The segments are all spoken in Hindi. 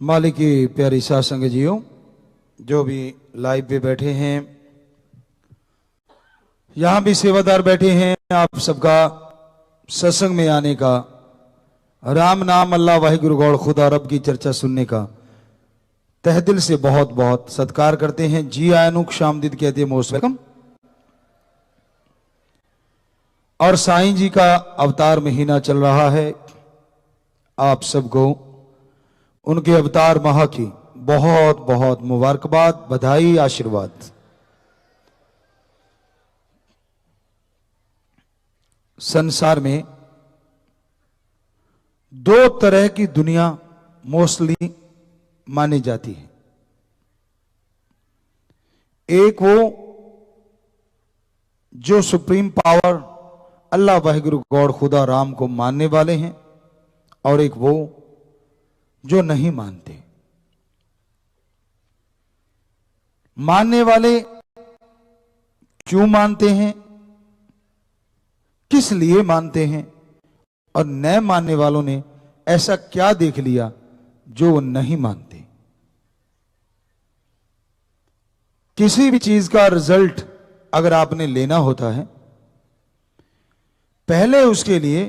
मालिक की प्यारी साथ संग जियो, जो भी लाइव पे बैठे हैं, यहां भी सेवादार बैठे हैं, आप सबका सत्संग में आने का, राम नाम अल्लाह वाहिगुरु गौड़ खुदा रब की चर्चा सुनने का तह दिल से बहुत बहुत सत्कार करते हैं। जी आयनु शामदीद कहते हैं, मोस्ट वेलकम। और साईं जी का अवतार महीना चल रहा है, आप सबको उनके अवतार माह की बहुत बहुत मुबारकबाद, बधाई, आशीर्वाद। संसार में दो तरह की दुनिया मोस्टली मानी जाती है। एक वो जो सुप्रीम पावर अल्लाह वाहिगुरु गौड़ खुदा राम को मानने वाले हैं, और एक वो जो नहीं मानते। मानने वाले क्यों मानते हैं, किस लिए मानते हैं, और न मानने वालों ने ऐसा क्या देख लिया जो वो नहीं मानते। किसी भी चीज का रिजल्ट अगर आपने लेना होता है, पहले उसके लिए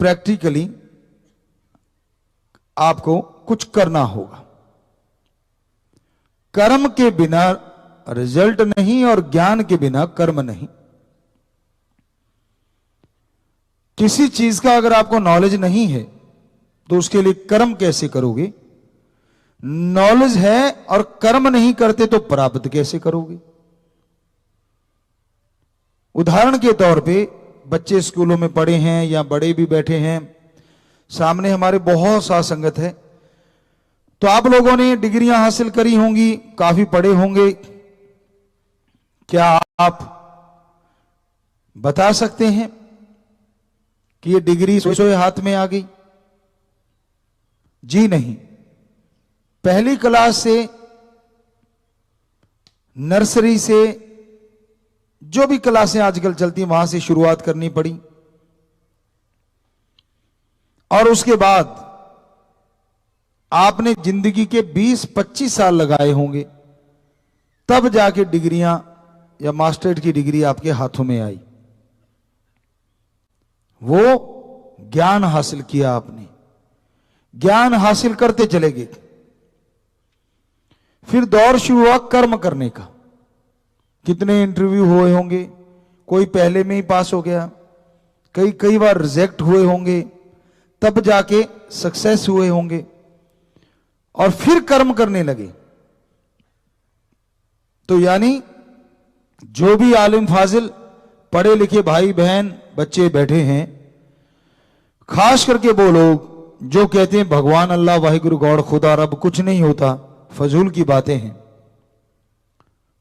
प्रैक्टिकली आपको कुछ करना होगा। कर्म के बिना रिजल्ट नहीं, और ज्ञान के बिना कर्म नहीं। किसी चीज का अगर आपको नॉलेज नहीं है तो उसके लिए कर्म कैसे करोगे? नॉलेज है और कर्म नहीं करते तो प्राप्त कैसे करोगे? उदाहरण के तौर पे बच्चे स्कूलों में पढ़े हैं या बड़े भी बैठे हैं, सामने हमारे बहुत सा संगत है, तो आप लोगों ने डिग्रियां हासिल करी होंगी, काफी पढ़े होंगे। क्या आप बता सकते हैं कि ये डिग्री सोए हाथ में आ गई? जी नहीं। पहली क्लास से, नर्सरी से, जो भी क्लासें आजकल चलती हैं वहां से शुरुआत करनी पड़ी, और उसके बाद आपने जिंदगी के 20-25 साल लगाए होंगे, तब जाके डिग्रियां या मास्टरेट की डिग्री आपके हाथों में आई। वो ज्ञान हासिल किया आपने, ज्ञान हासिल करते चले गए। फिर दौर शुरू हुआ कर्म करने का। कितने इंटरव्यू हुए होंगे, कोई पहले में ही पास हो गया, कई बार रिजेक्ट हुए होंगे, तब जाके सक्सेस हुए होंगे, और फिर कर्म करने लगे। तो यानी जो भी आलिम फाजिल पढ़े लिखे भाई बहन बच्चे बैठे हैं, खास करके वो लोग जो कहते हैं भगवान अल्लाह वाहिगुरु गौड़ खुदा रब कुछ नहीं होता, फजूल की बातें हैं।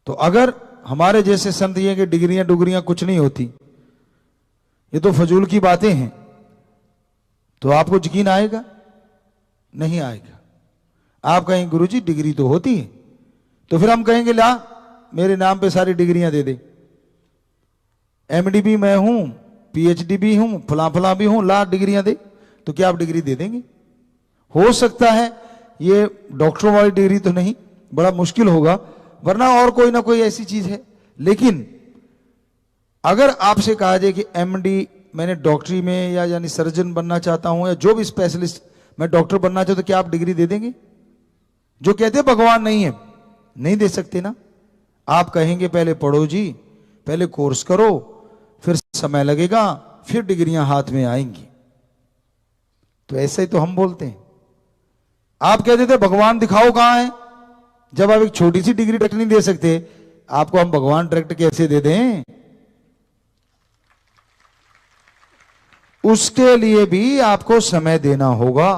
तो अगर हमारे जैसे संत ये कि डिग्रियां डुगरियां कुछ नहीं होती, ये तो फजूल की बातें हैं, तो आपको यकीन आएगा? नहीं आएगा। आप कहेंगे गुरुजी डिग्री तो होती है, तो फिर हम कहेंगे ला मेरे नाम पे सारी डिग्रियां दे दे, एमडी भी मैं हूं, पीएचडी भी हूं, फला फला भी हूं, ला डिग्रियां दे। तो क्या आप डिग्री दे देंगे? हो सकता है ये डॉक्टरों वाली डिग्री तो नहीं, बड़ा मुश्किल होगा, वरना और कोई ना कोई ऐसी चीज है। लेकिन अगर आपसे कहा जाए कि एमडी मैंने डॉक्टरी में या यानी सर्जन बनना चाहता हूं, या जो भी स्पेशलिस्ट मैं डॉक्टर बनना चाहता हूं, तो क्या आप डिग्री दे देंगे? जो कहते हैं भगवान नहीं है, नहीं दे सकते ना। आप कहेंगे पहले पढ़ो जी, पहले कोर्स करो, फिर समय लगेगा, फिर डिग्रियां हाथ में आएंगी। तो ऐसे ही तो हम बोलते हैं। आप कहते थे भगवान दिखाओ कहां है, जब आप एक छोटी सी डिग्री डायरेक्ट नहीं दे सकते, आपको हम भगवान डायरेक्ट कैसे दे दें? उसके लिए भी आपको समय देना होगा।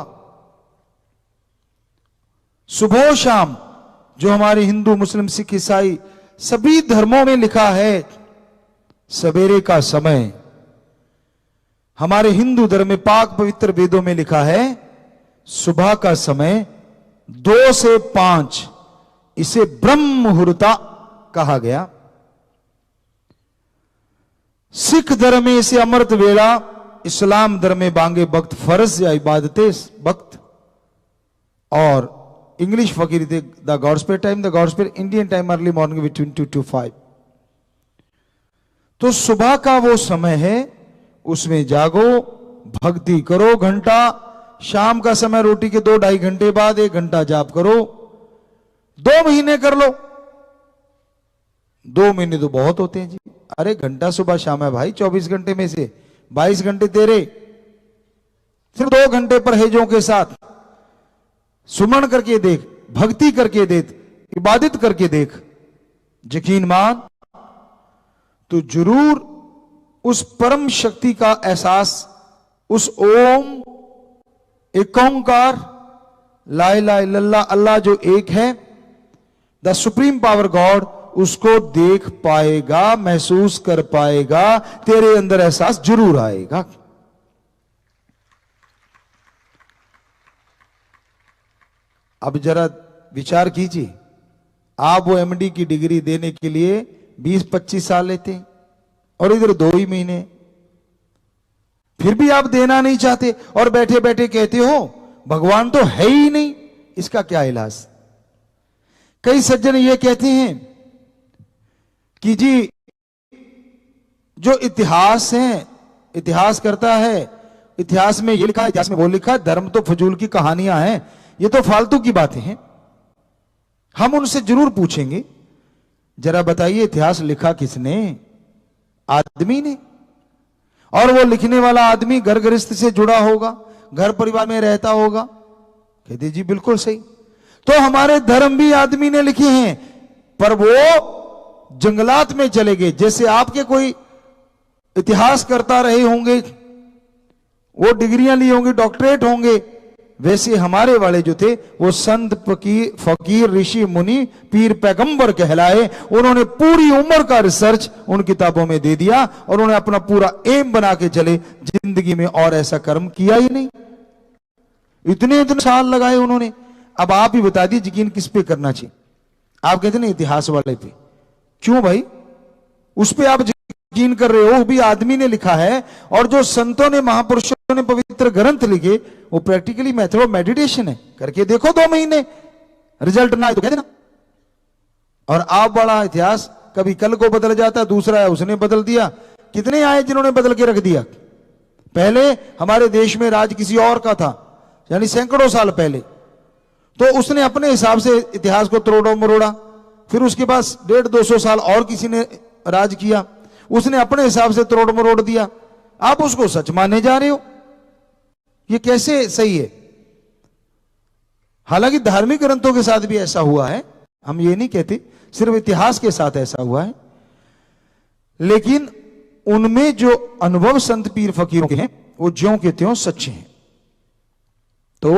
सुबह शाम, जो हमारे हिंदू मुस्लिम सिख ईसाई सभी धर्मों में लिखा है, सवेरे का समय। हमारे हिंदू धर्म में पाक पवित्र वेदों में लिखा है सुबह का समय 2 से 5, इसे ब्रह्म मुहूर्ता कहा गया। सिख धर्म में इसे अमृत वेला, इस्लाम धर्म में बांगे वक्त, फर्ज या इबादते वक्त, और इंग्लिश फकीर थे the god's prayer time, the god's prayer Indian time early morning between 2 to 5। तो सुबह का वो समय है, उसमें जागो, भक्ति करो घंटा। शाम का समय रोटी के 2-2.5 घंटे बाद 1 घंटा जाप करो। 2 महीने कर लो। 2 महीने तो बहुत होते हैं जी। अरे घंटा सुबह शाम है भाई, 24 घंटे में से 22 घंटे तेरे। सिर्फ 2 घंटे परहेजों के साथ सुमन करके देख, भक्ति करके देख, इबादत करके देख, यकीन मान तो जरूर उस परम शक्ति का एहसास, उस ओम एक ओंकार ला इलाहा इल्लल्लाह अल्लाह जो एक है, द सुप्रीम पावर गॉड, उसको देख पाएगा, महसूस कर पाएगा, तेरे अंदर एहसास जरूर आएगा। अब जरा विचार कीजिए, आप वो एमडी की डिग्री देने के लिए 20-25 साल लेते और इधर 2 ही महीने, फिर भी आप देना नहीं चाहते और बैठे बैठे कहते हो भगवान तो है ही नहीं, इसका क्या इलाज। कई सज्जन ये कहते हैं कि जी जो इतिहास है, इतिहास करता है, इतिहास में ये लिखा है, इतिहास में वो लिखा है, धर्म तो फजूल की कहानियां हैं, ये तो फालतू की बातें हैं। हम उनसे जरूर पूछेंगे, जरा बताइए इतिहास लिखा किसने? आदमी ने। और वो लिखने वाला आदमी घर गृहस्थ से जुड़ा होगा, घर परिवार में रहता होगा। कहते जी बिल्कुल सही। तो हमारे धर्म भी आदमी ने लिखे हैं, पर वो जंगलात में चले गए। जैसे आपके कोई इतिहास करता रहे होंगे, वो डिग्रियां ली होंगी, डॉक्टरेट होंगे, वैसे हमारे वाले जो थे वो संत फकीर ऋषि मुनि पीर पैगंबर कहलाए। उन्होंने पूरी उम्र का रिसर्च उन किताबों में दे दिया और उन्होंने अपना पूरा एम बना के चले, जिंदगी में और ऐसा कर्म किया ही नहीं। इतने इतने साल लगाए उन्होंने। अब आप ही बता दीजिए यकीन किस पे करना चाहिए। आप कहते ना इतिहास वाले पे, क्यों भाई? उस पे आप यकीन कर रहे हो, वो भी आदमी ने लिखा है। और जो संतों ने, महापुरुषों ने पवित्र ग्रंथ लिखे, वो प्रैक्टिकली मेथड ऑफ मेडिटेशन है। करके देखो 2 महीने, रिजल्ट ना आए तो कह देना। और आप बड़ा इतिहास कभी कल को बदल जाता, दूसरा है उसने बदल दिया। कितने आए जिन्होंने बदल के रख दिया? पहले हमारे देश में राज किसी और का था, यानी सैकड़ों साल पहले, तो उसने अपने हिसाब से इतिहास को तोड़ा मरोड़ा। फिर उसके पास 150-200 साल और किसी ने राज किया, उसने अपने हिसाब से तोड़ मरोड़ दिया। आप उसको सच माने जा रहे हो, ये कैसे सही है? हालांकि धार्मिक ग्रंथों के साथ भी ऐसा हुआ है, हम ये नहीं कहते सिर्फ इतिहास के साथ ऐसा हुआ है, लेकिन उनमें जो अनुभव संत पीर फकीरों के हैं वो ज्यों के त्यों सच्चे हैं। तो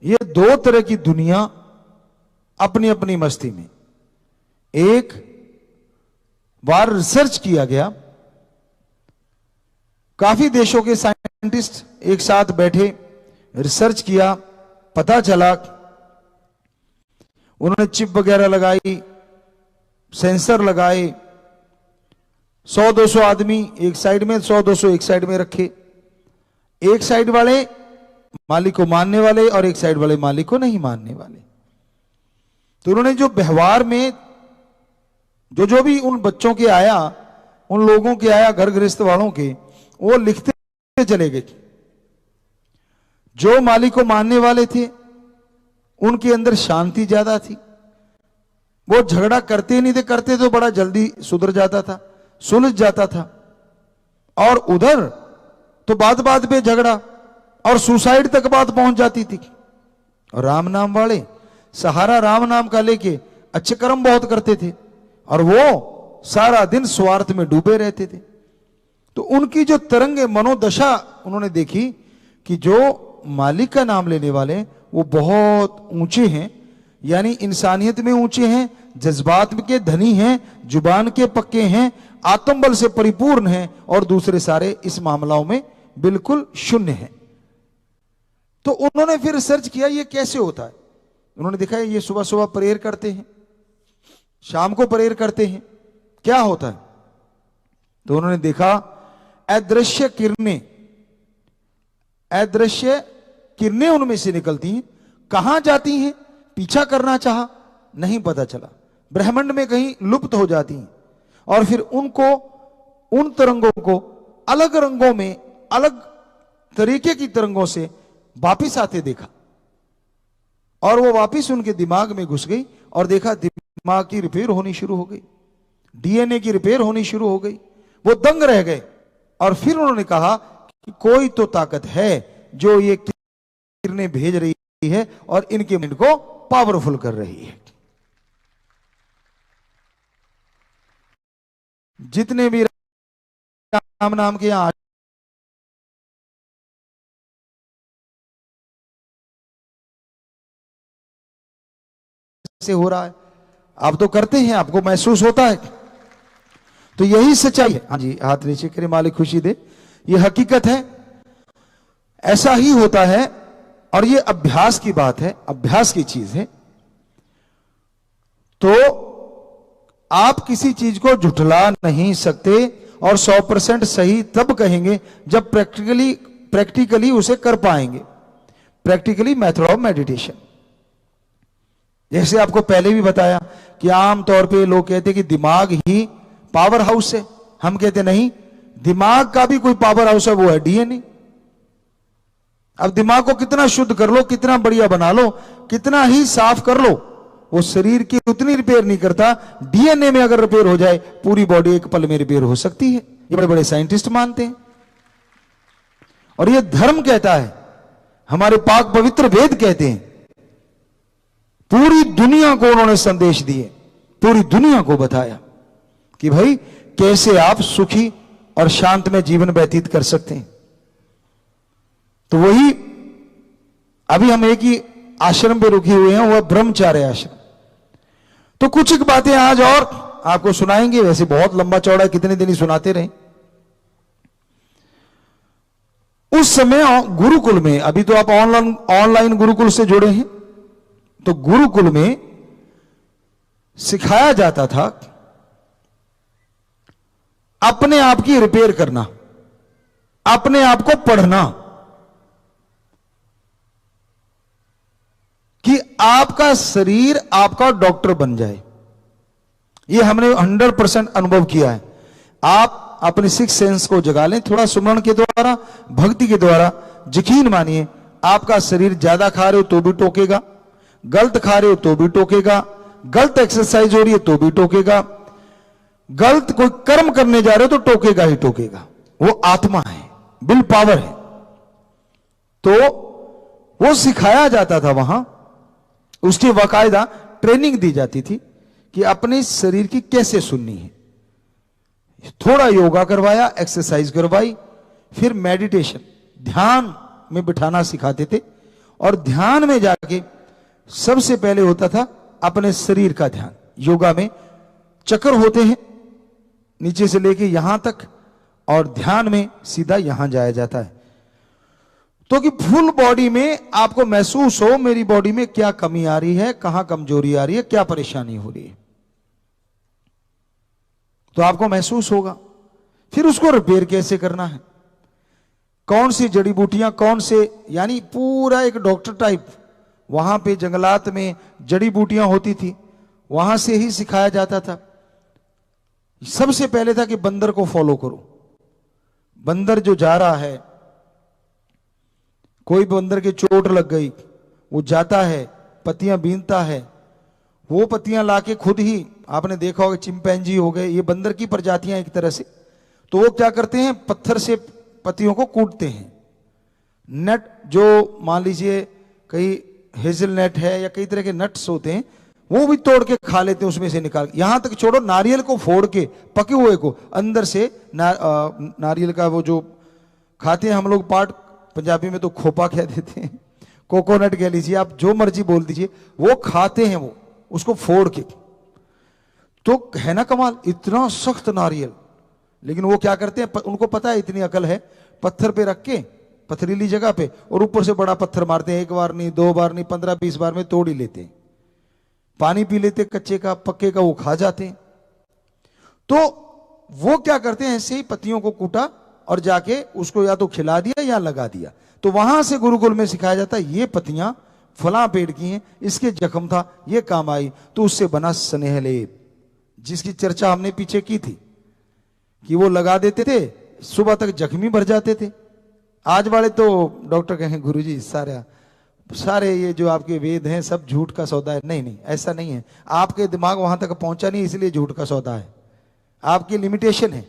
ये 2 तरह की दुनिया अपनी अपनी मस्ती में। एक बार रिसर्च किया गया, काफी देशों के साइंटिस्ट एक साथ बैठे, रिसर्च किया, पता चला, उन्होंने चिप वगैरह लगाई, सेंसर लगाए, 100-200 आदमी एक साइड में, 100-200 एक साइड में रखे। एक साइड वाले मालिक को मानने वाले और एक साइड वाले मालिक को नहीं मानने वाले। तो उन्होंने जो व्यवहार में जो भी उन बच्चों के आया, उन लोगों के आया, घर गृहस्थ वालों के, वो लिखते चले गए। जो मालिक को मानने वाले थे उनके अंदर शांति ज्यादा थी, वो झगड़ा करते नहीं थे, करते तो बड़ा जल्दी सुधर जाता था, सुलझ जाता था। और उधर तो बात बात पे झगड़ा और सुसाइड तक बात पहुंच जाती थी। और राम नाम वाले सहारा राम नाम का लेके अच्छे कर्म बहुत करते थे और वो सारा दिन स्वार्थ में डूबे रहते थे। तो उनकी जो तरंगे मनोदशा उन्होंने देखी कि जो मालिक का नाम लेने वाले वो बहुत ऊंचे हैं, यानी इंसानियत में ऊंचे हैं, जज्बात के धनी हैं, जुबान के पक्के हैं, आत्मबल से परिपूर्ण हैं, और दूसरे सारे इस मामलों में बिल्कुल शून्य हैं। तो उन्होंने फिर रिसर्च किया ये कैसे होता है। उन्होंने देखा ये सुबह सुबह प्रेयर करते हैं, शाम को प्रेयर करते हैं, क्या होता है। तो उन्होंने देखा अदृश्य किरणें उनमें से निकलती हैं, कहां जाती हैं, पीछा करना चाहा, नहीं पता चला, ब्रह्मांड में कहीं लुप्त हो जाती हैं। और फिर उनको, उन तरंगों को अलग रंगों में, अलग तरीके की तरंगों से वापिस आते देखा, और वो वापिस उनके दिमाग में घुस गई, और देखा दिमाग की रिपेयर होनी शुरू हो गई, डीएनए की रिपेयर होनी शुरू हो गई। वो दंग रह गए, और फिर उन्होंने कहा कि कोई तो ताकत है जो ये किरणें भेज रही है और इनके माइंड को पावरफुल कर रही है। जितने भी राम नाम के यहां से हो रहा है, आप तो करते हैं, आपको महसूस होता है, तो यही सच्चाई है। हाँ जी, हाथ नीचे करे, मालिक खुशी दे। ये हकीकत है, ऐसा ही होता है, और ये अभ्यास की बात है, अभ्यास की चीज है। तो आप किसी चीज को झुठला नहीं सकते, और 100% सही तब कहेंगे जब प्रैक्टिकली उसे कर पाएंगे। प्रैक्टिकली मेथड ऑफ मेडिटेशन, जैसे आपको पहले भी बताया कि आमतौर पे लोग कहते हैं कि दिमाग ही पावर हाउस है। हम कहते नहीं, दिमाग का भी कोई पावर हाउस है, वो है डीएनए। अब दिमाग को कितना शुद्ध कर लो, कितना बढ़िया बना लो, कितना ही साफ कर लो, वो शरीर की उतनी रिपेयर नहीं करता। डीएनए में अगर रिपेयर हो जाए, पूरी बॉडी एक पल में रिपेयर हो सकती है। ये बड़े बड़े साइंटिस्ट मानते हैं, और ये धर्म कहता है, हमारे पाक पवित्र वेद कहते हैं। पूरी दुनिया को उन्होंने संदेश दिए, पूरी दुनिया को बताया कि भाई कैसे आप सुखी और शांत में जीवन व्यतीत कर सकते हैं। तो वही अभी हम एक ही आश्रम पे रुके हुए हैं, वह ब्रह्मचार्य आश्रम। तो कुछ एक बातें आज और आपको सुनाएंगे, वैसे बहुत लंबा चौड़ा, कितने दिन ही सुनाते रहे। उस समय गुरुकुल में, अभी तो आप ऑनलाइन गुरुकुल से जुड़े हैं, तो गुरुकुल में सिखाया जाता था अपने आप की रिपेयर करना, अपने आप को पढ़ना, कि आपका शरीर आपका डॉक्टर बन जाए। यह हमने 100% अनुभव किया है। आप अपने 6 सेंस को जगा लें, थोड़ा सुमरण के द्वारा, भक्ति के द्वारा। यकीन मानिए, आपका शरीर ज्यादा खा रहे हो तो भी टोकेगा, गलत खा रहे हो तो भी टोकेगा, गलत एक्सरसाइज हो रही है तो भी टोकेगा, गलत कोई कर्म करने जा रहे हो तो टोकेगा ही टोकेगा। वो आत्मा है, विल पावर है। तो वो सिखाया जाता था वहां, उसकी बाकायदा ट्रेनिंग दी जाती थी कि अपने शरीर की कैसे सुननी है। थोड़ा योगा करवाया, एक्सरसाइज करवाई, फिर मेडिटेशन, ध्यान में बिठाना सिखाते थे। और ध्यान में जाके सबसे पहले होता था अपने शरीर का ध्यान। योगा में चक्र होते हैं नीचे से लेके यहां तक, और ध्यान में सीधा यहां जाया जाता है। तो कि फुल बॉडी में आपको महसूस हो, मेरी बॉडी में क्या कमी आ रही है, कहां कमजोरी आ रही है, क्या परेशानी हो रही है, तो आपको महसूस होगा। फिर उसको रिपेयर कैसे करना है, कौन सी जड़ी बूटियां, कौन से, यानी पूरा एक डॉक्टर टाइप। वहां पे जंगलात में जड़ी बूटियां होती थी, वहां से ही सिखाया जाता था। सबसे पहले था कि बंदर को फॉलो करो। बंदर जो जा रहा है, कोई बंदर के चोट लग गई, वो जाता है, पत्तियां बीनता है, वो पत्तियां लाके खुद ही, आपने देखा होगा चिंपैंजी हो गए, ये बंदर की प्रजातियां एक तरह से, तो वो क्या करते हैं, पत्थर से पत्तियों को कूटते हैं। नट जो मान लीजिए कई हेजल नट है या कई तरह के नट्स होते हैं, वो भी तोड़ के खा लेते हैं, उसमें से निकाल, यहां तक छोड़ो नारियल को फोड़ के, पके हुए को अंदर से नारियल का वो जो खाते हैं हम लोग पार्ट, पंजाबी में तो खोपा कह देते हैं, कोकोनट कह लीजिए, आप जो मर्जी बोल दीजिए, वो खाते हैं, वो उसको फोड़ के। तो है ना कमाल, इतना सख्त नारियल, लेकिन वो क्या करते हैं, उनको पता है, इतनी अकल है, पत्थर पे रख के, पथरीली जगह पे, और ऊपर से बड़ा पत्थर मारते हैं, एक बार नहीं, 2 बार नहीं, 15-20 बार में तोड़ ही लेते हैं। पानी पी लेते कच्चे का, पक्के का वो खा जाते हैं। तो वो क्या करते हैं, ऐसे ही पत्तियों को कूटा और जाके उसको या तो खिला दिया या लगा दिया। तो वहां से गुरुकुल में सिखाया जाता है, ये पत्तियां फलां पेड़ की हैं, इसके जख्म था, ये काम आई, तो उससे बना स्नेह लेप, जिसकी चर्चा हमने पीछे की थी कि वो लगा देते थे, सुबह तक जख्मी भर जाते थे। आज वाले तो डॉक्टर कहें गुरुजी सारे ये जो आपके वेद हैं सब झूठ का सौदा है। नहीं नहीं, ऐसा नहीं है, आपके दिमाग वहां तक पहुंचा नहीं इसलिए झूठ का सौदा है, आपकी लिमिटेशन है।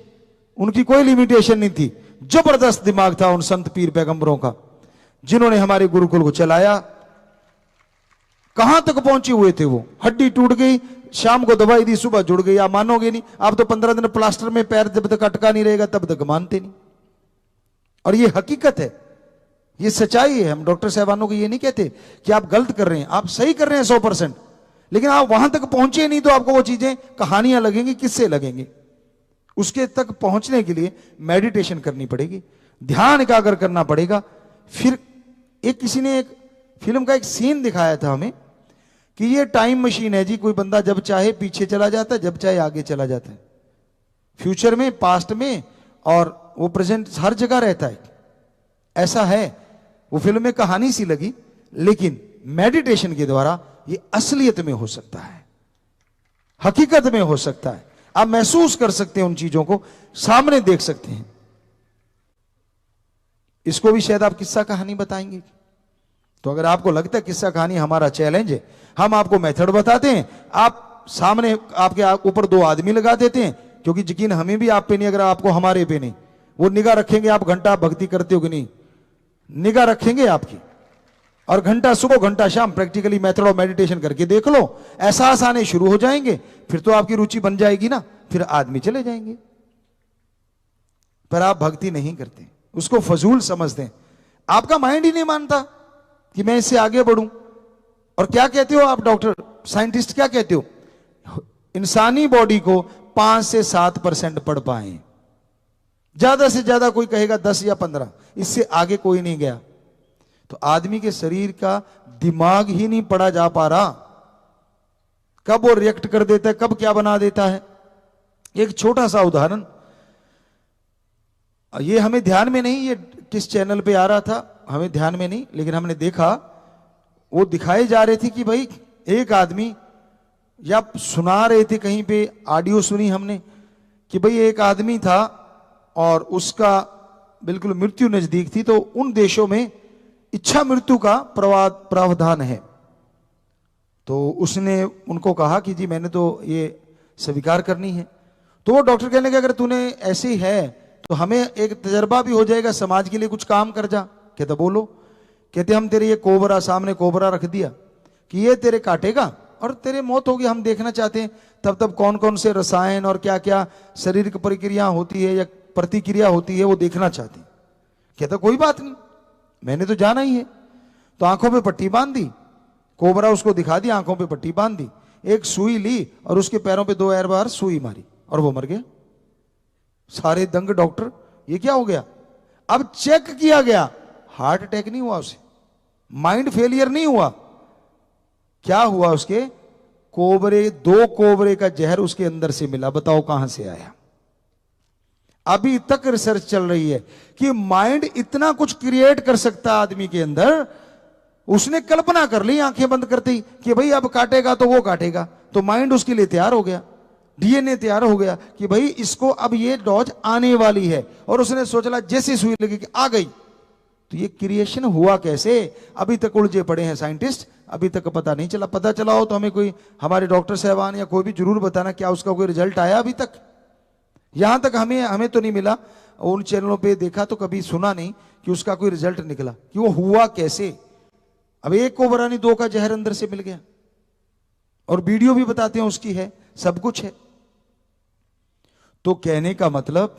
उनकी कोई लिमिटेशन नहीं थी, जबरदस्त दिमाग था उन संत पीर पैगंबरों का, जिन्होंने हमारे गुरुकुल को चलाया। कहां तक पहुंचे हुए थे वो, हड्डी टूट गई, शाम को दवाई दी, सुबह जुड़ गई। आप मानोगे नहीं, आप तो 15 दिन प्लास्टर में पैर जब तक अटका नहीं रहेगा तब तक मानते नहीं। और ये हकीकत है, ये सच्चाई है। हम डॉक्टर साहबानों को ये नहीं कहते कि आप गलत कर रहे हैं, आप सही कर रहे हैं 100%, लेकिन आप वहां तक पहुंचे नहीं तो आपको वो चीजें कहानियां लगेंगी, किससे लगेंगी। उसके तक पहुंचने के लिए मेडिटेशन करनी पड़ेगी, ध्यान एकाग्र करना पड़ेगा। फिर किसी ने एक फिल्म का एक सीन दिखाया था हमें कि ये टाइम मशीन है जी, कोई बंदा जब चाहे पीछे चला जाता है, जब चाहे आगे चला जाता है, फ्यूचर में, पास्ट में, और वो प्रेजेंट हर जगह रहता है। ऐसा है, वो फिल्म में कहानी सी लगी, लेकिन मेडिटेशन के द्वारा ये असलियत में हो सकता है, हकीकत में हो सकता है। आप महसूस कर सकते हैं, उन चीजों को सामने देख सकते हैं। इसको भी शायद आप किस्सा कहानी बताएंगे, तो अगर आपको लगता है किस्सा कहानी हमारा चैलेंज है, हम आपको मेथड बताते हैं, आप सामने आपके ऊपर 2 आदमी लगा देते हैं, क्योंकि यकीन हमें भी आप पे नहीं, अगर आपको हमारे पे नहीं, वो निगाह रखेंगे आप घंटा भक्ति करते हो कि नहीं, निगाह रखेंगे आपकी, और घंटा सुबह घंटा शाम प्रैक्टिकली मेथड ऑफ मेडिटेशन करके देख लो, एहसास आने शुरू हो जाएंगे, फिर तो आपकी रुचि बन जाएगी ना, फिर आदमी चले जाएंगे। पर आप भक्ति नहीं करते, उसको फजूल समझते हैं, आपका माइंड ही नहीं मानता कि मैं इससे आगे बढ़ूं। और क्या कहते हो आप डॉक्टर साइंटिस्ट, क्या कहते हो, इंसानी बॉडी को 5 से 7% पढ़ पाए, ज्यादा से ज्यादा कोई कहेगा 10 या 15, इससे आगे कोई नहीं गया। तो आदमी के शरीर का दिमाग ही नहीं पढ़ा जा पा रहा, कब वो रिएक्ट कर देता है, कब क्या बना देता है। एक छोटा सा उदाहरण, ये हमें ध्यान में नहीं, ये किस चैनल पे आ रहा था हमें ध्यान में नहीं, लेकिन हमने देखा, वो दिखाए जा रहे थे कि भाई एक आदमी, या सुना रहे थे कहीं पे, ऑडियो सुनी हमने कि भाई एक आदमी था और उसका बिल्कुल मृत्यु नजदीक थी, तो उन देशों में इच्छा मृत्यु का प्रावधान है। तो उसने उनको कहा कि जी मैंने तो ये स्वीकार करनी है। तो वो डॉक्टर कहने लगे अगर तूने ऐसे ही है तो हमें एक तजर्बा भी हो जाएगा, समाज के लिए कुछ काम कर जा। कहते बोलो। कहते हम तेरे ये कोबरा, सामने कोबरा रख दिया कि ये तेरे काटेगा और तेरे मौत होगी, हम देखना चाहते हैं तब तब कौन कौन से रसायन और क्या क्या शारीरिक प्रक्रिया होती है या प्रतिक्रिया होती है वो देखना चाहते हैं। कहता कोई बात नहीं, मैंने तो जाना ही है। तो आंखों पे पट्टी बांध दी, कोबरा उसको दिखा दी, आंखों पे पट्टी बांध दी, एक सुई ली और उसके पैरों पे 2 बार सुई मारी और वो मर गया। सारे दंग डॉक्टर, ये क्या हो गया। अब चेक किया गया, हार्ट अटैक नहीं हुआ उसे, माइंड फेलियर नहीं हुआ, क्या हुआ उसके कोबरे, 2 कोबरे का जहर उसके अंदर से मिला। बताओ कहां से आया। अभी तक रिसर्च चल रही है कि माइंड इतना कुछ क्रिएट कर सकता है आदमी के अंदर। उसने कल्पना कर ली आंखें बंद करते ही कि भाई अब काटेगा तो वो काटेगा, तो माइंड उसके लिए तैयार हो गया, डीएनए तैयार हो गया कि भाई इसको अब ये डोज आने वाली है। और उसने सोचा जैसे सुई लगी कि आ गई। तो ये क्रिएशन हुआ कैसे, अभी तक उलझे पड़े हैं साइंटिस्ट, अभी तक पता नहीं चला। पता चला हो तो हमें कोई, हमारे डॉक्टर साहबान या कोई भी जरूर बताना, क्या उसका कोई रिजल्ट आया अभी तक। यहां तक हमें तो नहीं मिला, उन चैनलों पे देखा तो कभी सुना नहीं कि उसका कोई रिजल्ट निकला कि वो हुआ कैसे। अब एक कोबरा नहीं, 2 का जहर अंदर से मिल गया, और वीडियो भी बताते हैं उसकी है, सब कुछ है। तो कहने का मतलब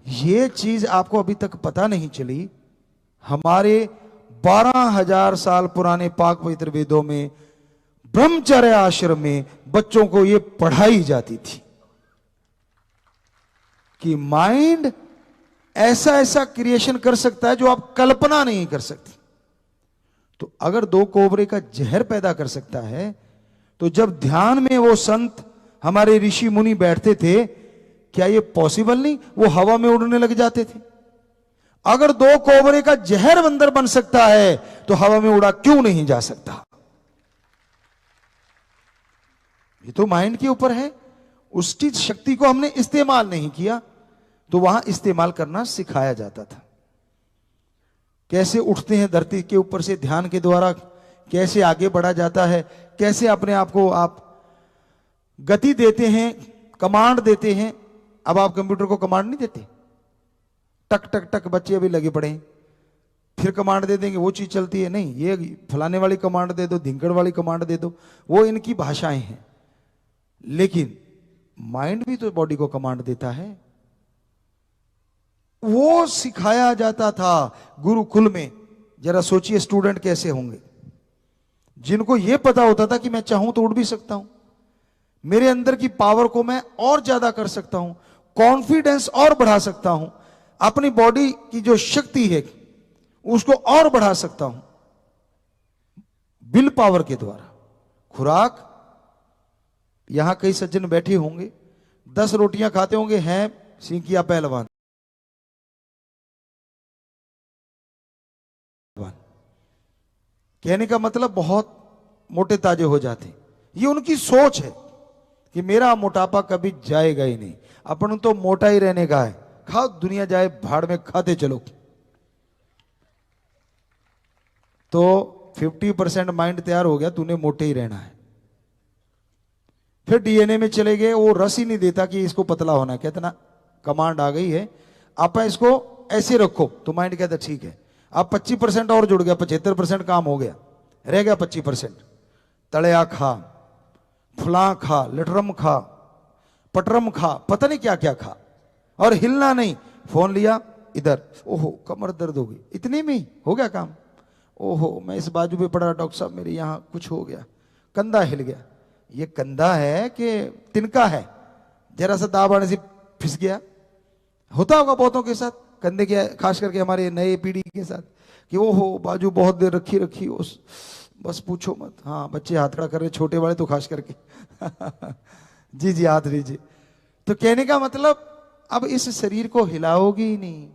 ये चीज आपको अभी तक पता नहीं चली। हमारे 12,000 साल पुराने पाक पवित्र वेदों में ब्रह्मचर्य आश्रम में बच्चों को यह पढ़ाई जाती थी कि माइंड ऐसा ऐसा क्रिएशन कर सकता है जो आप कल्पना नहीं कर सकते। तो अगर 2 कोबरे का जहर पैदा कर सकता है, तो जब ध्यान में वो संत हमारे ऋषि मुनि बैठते थे, क्या ये पॉसिबल नहीं, वो हवा में उड़ने लग जाते थे। अगर 2 कोबरे का जहर बंदर बन सकता है तो हवा में उड़ा क्यों नहीं जा सकता? ये तो माइंड के ऊपर है। उसकी शक्ति को हमने इस्तेमाल नहीं किया, तो वहां इस्तेमाल करना सिखाया जाता था। कैसे उठते हैं धरती के ऊपर से ध्यान के द्वारा, कैसे आगे बढ़ा जाता है, कैसे अपने आप को आप गति देते हैं, कमांड देते हैं। अब आप कंप्यूटर को कमांड नहीं देते, टक टक टक बच्चे अभी लगे पड़े हैं, फिर कमांड दे देंगे वो चीज चलती है। नहीं, ये फलाने वाली कमांड दे दो, धिंकड़ वाली कमांड दे दो, वो इनकी भाषाएं हैं। लेकिन माइंड भी तो बॉडी को कमांड देता है। वो सिखाया जाता था गुरुकुल में। जरा सोचिए स्टूडेंट कैसे होंगे जिनको यह पता होता था कि मैं चाहूं तो उड़ भी सकता हूं, मेरे अंदर की पावर को मैं और ज्यादा कर सकता हूं, कॉन्फिडेंस और बढ़ा सकता हूं, अपनी बॉडी की जो शक्ति है उसको और बढ़ा सकता हूं विल पावर के द्वारा। खुराक, यहां कई सज्जन बैठे होंगे 10 रोटियां खाते होंगे, हैं सिंकिया पहलवान। कहने का मतलब बहुत मोटे ताजे हो जाते। ये उनकी सोच है कि मेरा मोटापा कभी जाएगा ही नहीं, अपन तो मोटा ही रहने का है, खाओ दुनिया जाए भाड़ में, खाते चलो। तो 50% माइंड तैयार हो गया, तूने मोटे ही रहना है। फिर डीएनए में चले गए, वो रस ही नहीं देता कि इसको पतला होना है, कहता ना कमांड आ गई है, आप इसको ऐसे रखो, तो माइंड कहता ठीक है। अब 25% और जुड़ गया, 75% काम हो गया, रह गया 25%। तड़या खा, फुला खा, लटरम खा, पटरम खा, पता नहीं क्या क्या खा, और हिलना नहीं। फोन लिया इधर, ओहो कमर दर्द हो गई, इतने में ही हो गया काम। ओहो मैं इस बाजू पे पड़ा, डॉक्टर साहब मेरे यहां कुछ हो गया, कंधा हिल गया। ये कंधा है कि तिनका है, जरा सा दाब आने से फिस गया। होता होगा बहुतों के साथ, कंधे के, खास करके हमारे नए पीढ़ी के साथ, कि वो हो बाजू बहुत देर रखी रखी उस, बस पूछो मत। हाँ बच्चे हाथ खड़ा कर रहे, छोटे वाले तो खास करके जी जी हाथ लीजिए। तो कहने का मतलब अब इस शरीर को हिलाओगी ही नहीं,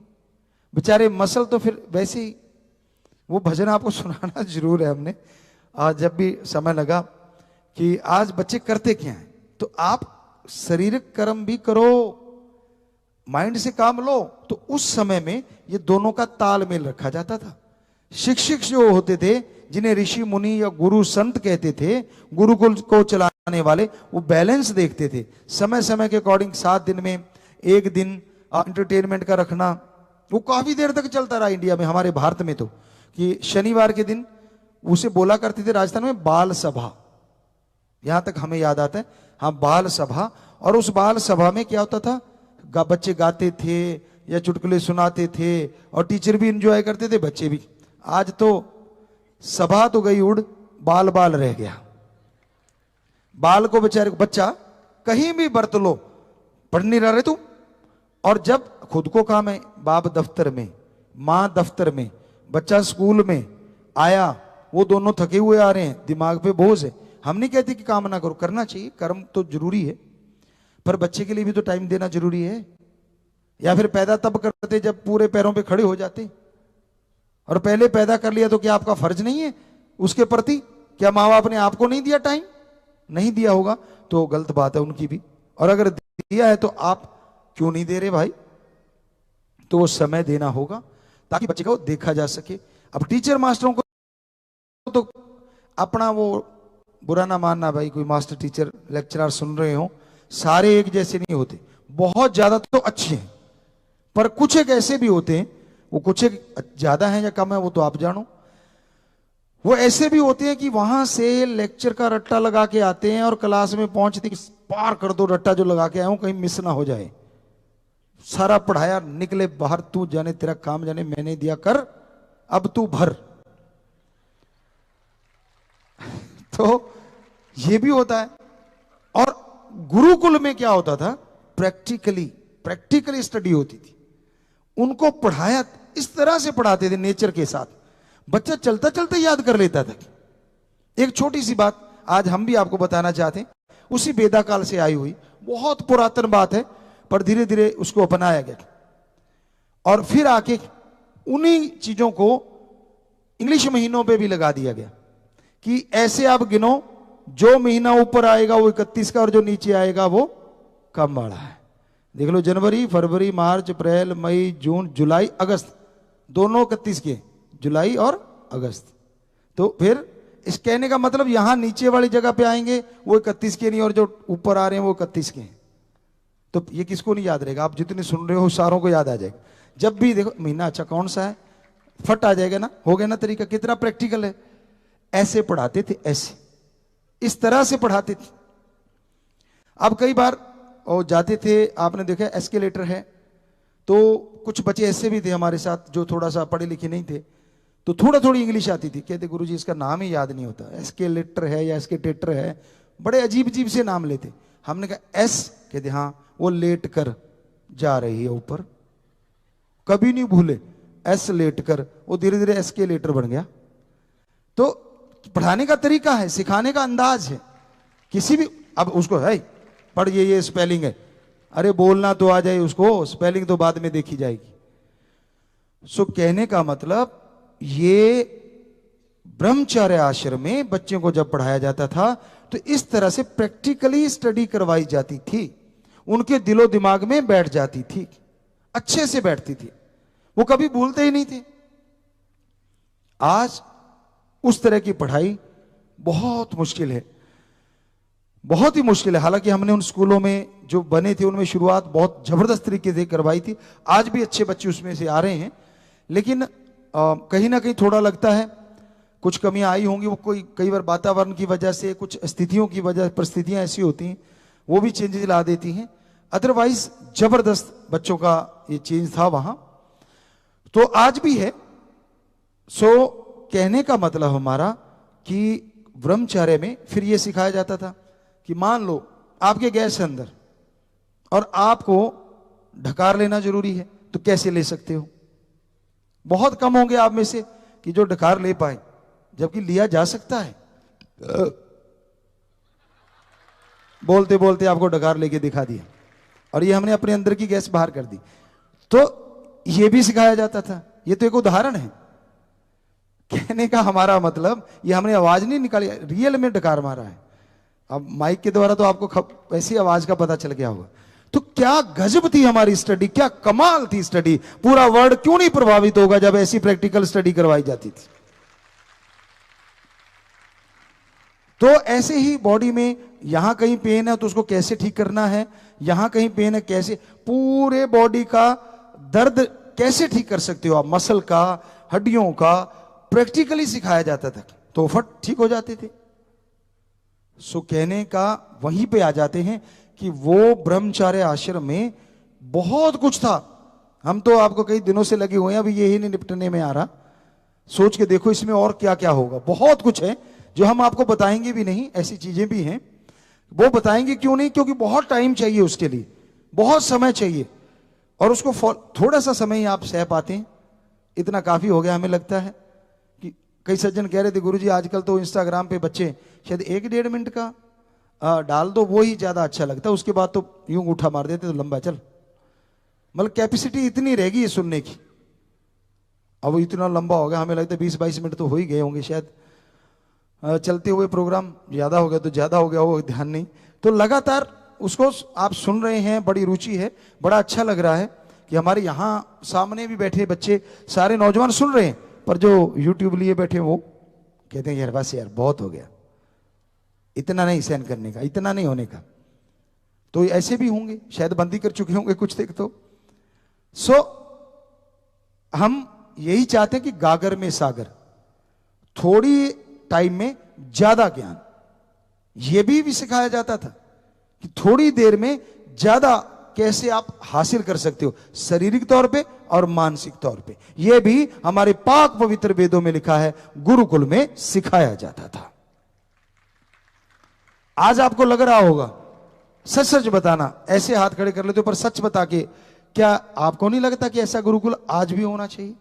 बेचारे मसल तो फिर वैसे ही। वो भजन आपको सुनाना जरूर है हमने, आज जब भी समय लगा, कि आज बच्चे करते क्या हैं। तो आप शारीरिक कर्म भी करो, माइंड से काम लो। तो उस समय में ये दोनों का तालमेल रखा जाता था। शिक्षक जो होते थे, जिन्हें ऋषि मुनि या गुरु संत कहते थे, गुरुकुल को चलाने वाले, वो बैलेंस देखते थे समय समय के अकॉर्डिंग। 7 दिन में 1 दिन एंटरटेनमेंट का रखना, वो काफी देर तक चलता रहा इंडिया में, हमारे भारत में तो, कि शनिवार के दिन उसे बोला करते थे राजस्थान में बाल सभा, यहां तक हमें याद आता है, हाँ बाल सभा। और उस बाल सभा में क्या होता था, बच्चे गाते थे या चुटकुले सुनाते थे, और टीचर भी एंजॉय करते थे, बच्चे भी। आज तो सभा तो गई उड़, बाल बाल रह गया। बाल को बेचारे को, बच्चा कहीं भी बरत लो, पढ़ नहीं रहे तुम। और जब खुद को काम है, बाप दफ्तर में, मां दफ्तर में, बच्चा स्कूल में आया, वो दोनों थके हुए आ रहे हैं, दिमाग पे बोझ है। हम नहीं कहते कि काम ना करो, करना चाहिए, कर्म तो जरूरी है, पर बच्चे के लिए भी तो टाइम देना जरूरी है। या फिर पैदा तब करते जब पूरे पैरों पे खड़े हो जाते, और पहले पैदा कर लिया तो क्या आपका फर्ज नहीं है उसके प्रति? क्या माँ बाप ने आपको नहीं दिया टाइम? नहीं दिया होगा तो गलत बात है उनकी भी, और अगर दिया है तो आप क्यों नहीं दे रहे भाई? तो वो समय देना होगा ताकि बच्चे को देखा जा सके। अब टीचर मास्टरों को तो अपना वो बुरा ना मानना भाई, कोई मास्टर टीचर लेक्चरर सुन रहे हो, सारे एक जैसे नहीं होते, बहुत ज्यादा तो अच्छे हैं, पर कुछ एक ऐसे भी होते हैं, वो कुछ एक ज्यादा है या कम है वो तो आप जानो। वो ऐसे भी होते हैं कि वहां से लेक्चर का रट्टा लगा के आते हैं और क्लास में पहुंचते पार कर दो रट्टा जो लगा के आए हो, कहीं मिस ना हो जाए। सारा पढ़ाया, निकले बाहर, तू जाने तेरा काम जाने, मैंने दिया कर, अब तू भर। तो ये भी होता है। और गुरुकुल में क्या होता था, प्रैक्टिकली स्टडी होती थी। उनको पढ़ाया, इस तरह से पढ़ाते थे नेचर के साथ, बच्चा चलता चलता याद कर लेता था। एक छोटी सी बात आज हम भी आपको बताना चाहते हैं, उसी वेदा काल से आई हुई, बहुत पुरातन बात है, पर धीरे धीरे उसको अपनाया गया। और फिर आके उन्हीं चीजों को इंग्लिश महीनों पे भी लगा दिया गया कि ऐसे आप गिनो, जो महीना ऊपर आएगा वो 31 का और जो नीचे आएगा वो कम वाला है। देख लो, जनवरी, फरवरी, मार्च, अप्रैल, मई, जून, जुलाई, अगस्त, दोनों 31 के, जुलाई और अगस्त। तो फिर इस कहने का मतलब यहां नीचे वाली जगह पे आएंगे वो 31 के नहीं, और जो ऊपर आ रहे हैं वो 31 के हैं। तो ये किसको नहीं याद रहेगा? आप जितने सुन रहे हो सारों को याद आ जाएगा। जब भी देखो महीना अच्छा कौन सा है, फट आ जाएगा ना। हो गया ना तरीका? कितना प्रैक्टिकल है। ऐसे पढ़ाते थे, ऐसे इस तरह से पढ़ाते थे। अब कई बार और जाते थे, आपने देखा एस्केलेटर है, तो कुछ बच्चे ऐसे भी थे हमारे साथ जो थोड़ा सा पढ़े लिखे नहीं थे, तो थोड़ा थोड़ी इंग्लिश आती थी। कहते गुरुजी इसका नाम ही याद नहीं होता, एस्केलेटर है या एस्केटेटर है, बड़े अजीब अजीब से नाम लेते। हमने कहा एस, कहते हाँ वो लेट कर जा रही है ऊपर, कभी नहीं भूले एस लेट कर, वो धीरे धीरे एस्केलेटर बन गया। तो पढ़ाने का तरीका है, सिखाने का अंदाज है। किसी भी, अब उसको है पढ़, ये स्पेलिंग है, अरे बोलना तो आ जाए उसको, स्पेलिंग तो बाद में देखी जाएगी। सो कहने का मतलब, ये ब्रह्मचर्य आश्रम में बच्चों को जब पढ़ाया जाता था तो इस तरह से प्रैक्टिकली स्टडी करवाई जाती थी, उनके दिलो दिमाग में बैठ जाती थी, अच्छे से बैठती थी, वो कभी भूलते ही नहीं थे। आज उस तरह की पढ़ाई बहुत मुश्किल है, बहुत ही मुश्किल है। हालांकि हमने उन स्कूलों में जो बने थे उनमें शुरुआत बहुत जबरदस्त तरीके से करवाई थी, आज भी अच्छे बच्चे उसमें से आ रहे हैं, लेकिन कहीं ना कहीं थोड़ा लगता है कुछ कमियां आई होंगी। वो कई बार वातावरण की वजह से, कुछ स्थितियों की वजह, परिस्थितियां ऐसी होती हैं वो भी चेंजेस ला देती हैं। अदरवाइज जबरदस्त बच्चों का ये चेंज था वहां, तो आज भी है। सो कहने का मतलब हमारा कि ब्रह्मचर्य में फिर ये सिखाया जाता था कि मान लो आपके गैस है अंदर और आपको ढकार लेना जरूरी है, तो कैसे ले सकते हो? बहुत कम होंगे आप में से कि जो ढकार ले पाए, जबकि लिया जा सकता है। बोलते बोलते आपको ढकार लेके दिखा दिया और ये हमने अपने अंदर की गैस बाहर कर दी। तो ये भी सिखाया जाता था। ये तो एक उदाहरण है। कहने का हमारा मतलब, ये हमने आवाज नहीं निकाली, रियल में ढकार मारा है। अब माइक के द्वारा तो आपको ऐसी आवाज का पता चल गया होगा। तो क्या गजब थी हमारी स्टडी, क्या कमाल थी स्टडी। पूरा वर्ल्ड क्यों नहीं प्रभावित होगा जब ऐसी प्रैक्टिकल स्टडी करवाई जाती थी। तो ऐसे ही बॉडी में यहां कहीं पेन है तो उसको कैसे ठीक करना है, यहां कहीं पेन है कैसे, पूरे बॉडी का दर्द कैसे ठीक कर सकते हो आप, मसल का, हड्डियों का, प्रैक्टिकली सिखाया जाता था, तो फट ठीक हो जाते थे। सो कहने का वहीं पे आ जाते हैं कि वो ब्रह्मचर्य आश्रम में बहुत कुछ था। हम तो आपको कई दिनों से लगे हुए हैं, अभी यही नहीं निपटने में आ रहा। सोच के देखो इसमें और क्या क्या होगा। बहुत कुछ है जो हम आपको बताएंगे भी नहीं, ऐसी चीजें भी हैं। वो बताएंगे क्यों नहीं? क्योंकि बहुत टाइम चाहिए उसके लिए, बहुत समय चाहिए, और उसको थोड़ा सा समय ही आप सह पाते हैं, इतना काफी हो गया हमें लगता है। कि कई सज्जन कह रहे थे गुरुजी आजकल तो इंस्टाग्राम पे बच्चे शायद 1-1.5 मिनट का डाल दो, वो ही ज्यादा अच्छा लगता है, उसके बाद तो यूं उठा मार देते तो लंबा चल, मतलब कैपेसिटी इतनी रहेगी ये सुनने की। अब वो इतना लंबा हो गया, हमें लगता है 20-22 मिनट तो हो ही गए होंगे शायद। चलते हुए प्रोग्राम ज्यादा हो गया तो ज्यादा हो गया, वो ध्यान नहीं। तो लगातार उसको आप सुन रहे हैं, बड़ी रुचि है, बड़ा अच्छा लग रहा है कि हमारे यहाँ सामने भी बैठे बच्चे, सारे नौजवान सुन रहे हैं, पर जो यूट्यूब लिए बैठे वो कहते हैं यार बस यार बहुत हो गया, इतना नहीं सहन करने का, इतना नहीं होने का। तो ऐसे भी होंगे, शायद बंदी कर चुके होंगे कुछ तक। तो हम यही चाहते हैं कि गागर में सागर, थोड़ी टाइम में ज्यादा ज्ञान। यह भी सिखाया जाता था कि थोड़ी देर में ज्यादा कैसे आप हासिल कर सकते हो, शारीरिक तौर पे और मानसिक तौर पे। यह भी हमारे पाक पवित्र वेदों में लिखा है, गुरुकुल में सिखाया जाता था। आज आपको लग रहा होगा, सच सच बताना, ऐसे हाथ खड़े कर लेते हो, पर सच बता के, क्या आपको नहीं लगता कि ऐसा गुरुकुल आज भी होना चाहिए?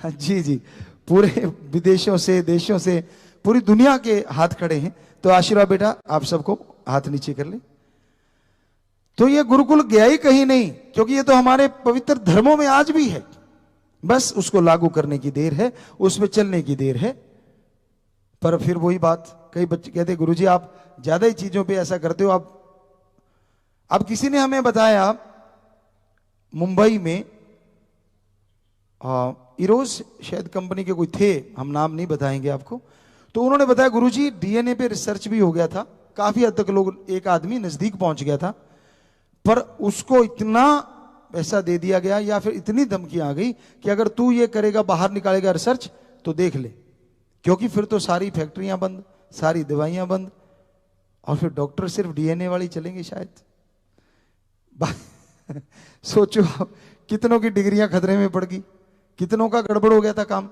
जी जी, पूरे विदेशों से, देशों से, पूरी दुनिया के हाथ खड़े हैं। तो आशीर्वाद बेटा, आप सबको हाथ नीचे कर ले। तो ये गुरुकुल गया ही कहीं नहीं, क्योंकि ये तो हमारे पवित्र धर्मों में आज भी है। बस उसको लागू करने की देर है, उस पर चलने की देर है। पर फिर वही बात, कई बच्चे कहते गुरुजी आप ज्यादा ही चीजों पे ऐसा करते हो। आप अब किसी ने हमें बताया मुंबई में इरोज शायद कंपनी के कोई थे, हम नाम नहीं बताएंगे आपको, तो उन्होंने बताया गुरुजी डीएनए पे रिसर्च भी हो गया था, काफी हद तक लोग, एक आदमी नजदीक पहुंच गया था, पर उसको इतना पैसा दे दिया गया या फिर इतनी धमकी आ गई कि अगर तू ये करेगा, बाहर निकालेगा रिसर्च तो देख ले, क्योंकि फिर तो सारी फैक्ट्रियां बंद, सारी दवाइयां बंद, और फिर डॉक्टर सिर्फ डीएनए वाली चलेंगे शायद। सोचो आप, कितनों की डिग्रियां खतरे में पड़ गई, कितनों का गड़बड़ हो गया था काम,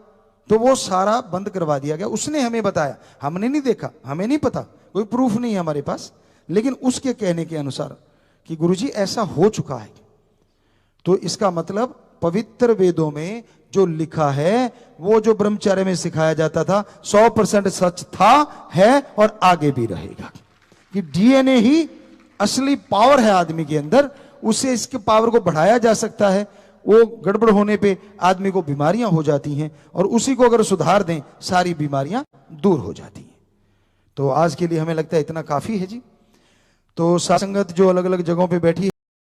तो वो सारा बंद करवा दिया गया। उसने हमें बताया, हमने नहीं देखा, हमें नहीं पता, कोई प्रूफ नहीं है हमारे पास, लेकिन उसके कहने के अनुसार कि गुरुजी ऐसा हो चुका है। तो इसका मतलब पवित्र वेदों में जो लिखा है, वो जो ब्रह्मचर्य में सिखाया जाता था 100% सच था, है और आगे भी रहेगा। कि डीएनए ही असली पावर है आदमी के अंदर, उससे इसके पावर को बढ़ाया जा सकता है। वो गड़बड़ होने पे आदमी को बीमारियां हो जाती हैं, और उसी को अगर सुधार दें सारी बीमारियां दूर हो जाती हैं। तो आज के लिए हमें लगता है इतना काफी है जी। तो साथ संगत जो अलग अलग जगहों पे बैठी